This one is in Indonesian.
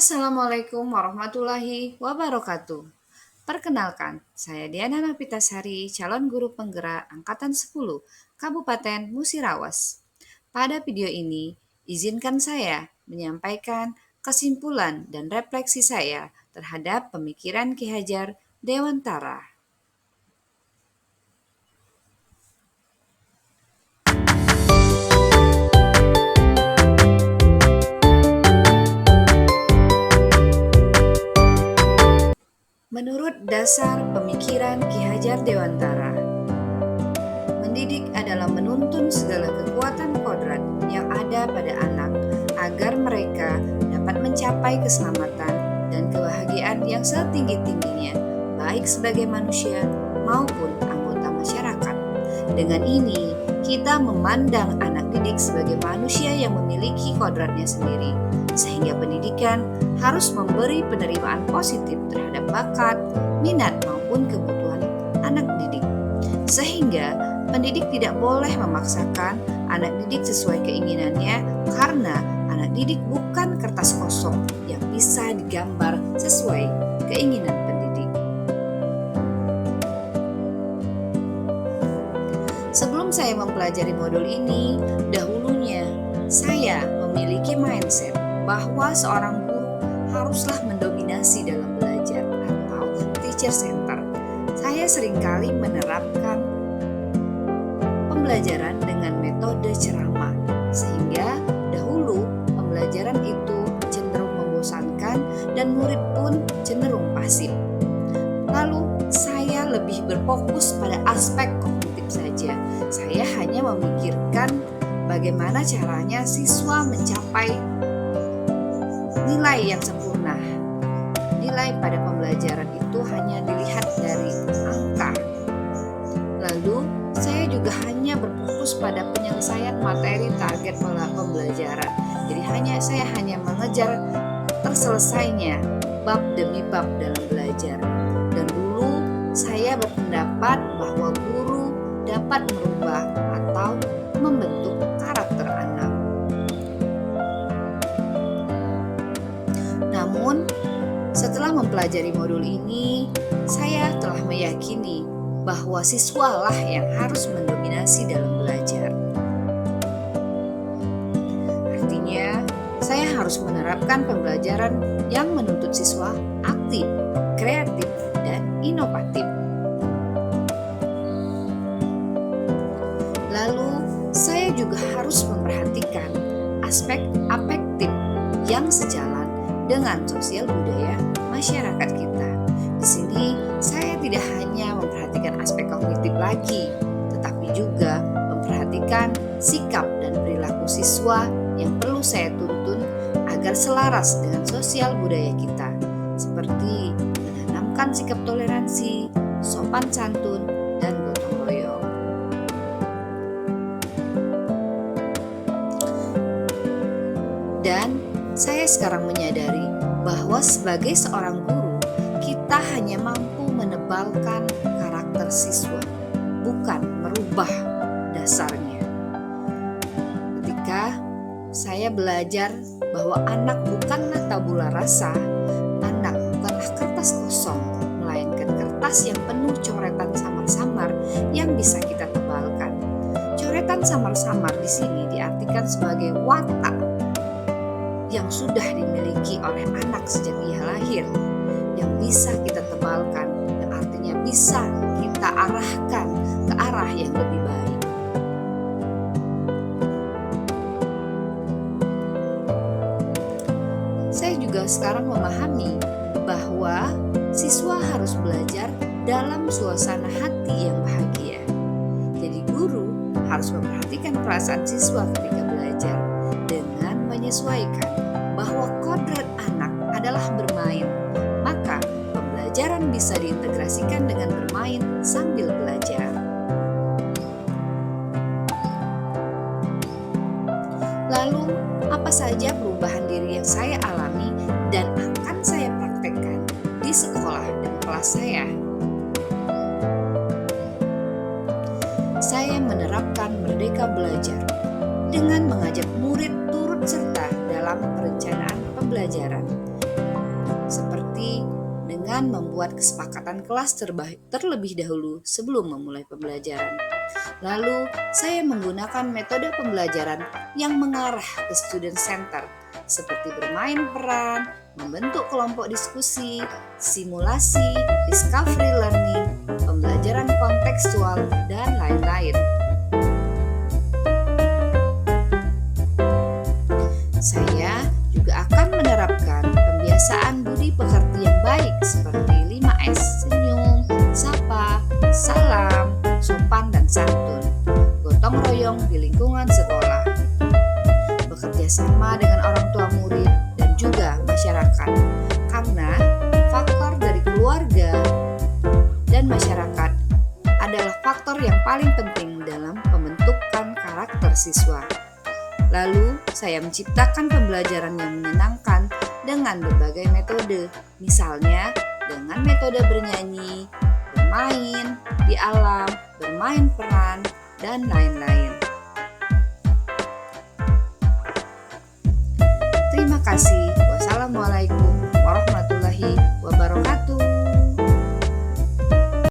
Assalamualaikum warahmatullahi wabarakatuh. Perkenalkan, saya Diana Novitasari, calon guru penggerak Angkatan 10, Kabupaten Musirawas. Pada video ini, izinkan saya menyampaikan kesimpulan dan refleksi saya terhadap pemikiran Ki Hajar Dewantara. Menurut dasar pemikiran Ki Hajar Dewantara, mendidik adalah menuntun segala kekuatan kodrat yang ada pada anak agar mereka dapat mencapai keselamatan dan kebahagiaan yang setinggi-tingginya, baik sebagai manusia maupun anggota masyarakat. Dengan ini, kita memandang anak didik sebagai manusia yang memiliki kodratnya sendiri, sehingga pendidikan harus memberi penerimaan positif terhadap bakat, minat maupun kebutuhan anak didik. Sehingga pendidik tidak boleh memaksakan anak didik sesuai keinginannya karena anak didik bukan kertas kosong yang bisa digambar sesuai keinginan pendidik. Sebelum saya mempelajari modul ini, dahulunya saya memiliki mindset bahwa seorang guru haruslah mendominasi dalam belajar atau teacher center. Saya seringkali menerapkan pembelajaran dengan metode ceramah, sehingga dahulu pembelajaran itu cenderung membosankan dan murid pun cenderung pasif. Lalu saya lebih berfokus pada aspek kognitif saja. Saya hanya memikirkan bagaimana caranya siswa mencapai nilai yang sempurna. Nilai pada pembelajaran itu hanya dilihat dari angka. Lalu saya juga hanya berfokus pada penyelesaian materi target pembelajaran. Jadi saya hanya mengejar terselesainya bab demi bab dalam belajar. Dan dulu saya berpendapat bahwa guru dapat merubah atau membentuk karakter anak. Namun, setelah mempelajari modul ini, saya telah meyakini bahwa siswalah yang harus mendominasi dalam belajar. Artinya, saya harus menerapkan pembelajaran yang menuntut siswa aktif, kreatif, dan inovatif. Lalu, saya juga harus memperhatikan aspek afektif yang sejalan dengan sosial budaya masyarakat kita. Di sini saya tidak hanya memperhatikan aspek kognitif lagi, tetapi juga memperhatikan sikap dan perilaku siswa yang perlu saya tuntun agar selaras dengan sosial budaya kita, seperti menanamkan sikap toleransi, sopan santun, dan gotong royong. Dan saya sekarang menyadari bahwa sebagai seorang guru, kita hanya mampu menebalkan karakter siswa, bukan merubah dasarnya. Ketika saya belajar bahwa anak bukanlah tabula rasa, anak bukanlah kertas kosong, melainkan kertas yang penuh coretan samar-samar yang bisa kita tebalkan. Coretan samar-samar di sini diartikan sebagai watak yang sudah dimiliki oleh anak sejak ia lahir, yang bisa kita tebalkan, yang artinya bisa kita arahkan ke arah yang lebih baik. Saya juga sekarang memahami bahwa siswa harus belajar dalam suasana hati yang bahagia. Jadi guru harus memperhatikan perasaan siswa ketika belajar dengan menyesuaikan bahwa kodrat anak adalah bermain, maka pembelajaran bisa diintegrasikan dengan bermain sambil belajar. Lalu, apa saja perubahan diri yang saya alami dan akan saya praktekkan di sekolah dan kelas saya? Saya menerapkan Merdeka Belajar dengan mengajak murid turut serta dalam perencanaan pembelajaran. seperti dengan membuat kesepakatan kelas terlebih dahulu sebelum memulai pembelajaran. Lalu, saya menggunakan metode pembelajaran yang mengarah ke student center, seperti bermain peran, membentuk kelompok diskusi, simulasi, discovery learning, pembelajaran kontekstual, dan lain-lain. Saya juga akan menerapkan pembiasaan budi pekerti yang baik seperti 5S, senyum, sapa, salam, sopan dan santun, gotong royong di lingkungan sekolah, bekerja sama dengan orang tua murid dan juga masyarakat, karena faktor dari keluarga dan masyarakat adalah faktor yang paling penting dalam pembentukan karakter siswa. Lalu, saya menciptakan pembelajaran yang menyenangkan dengan berbagai metode, misalnya dengan metode bernyanyi, bermain di alam, bermain peran, dan lain-lain. Terima kasih. Wassalamualaikum warahmatullahi wabarakatuh.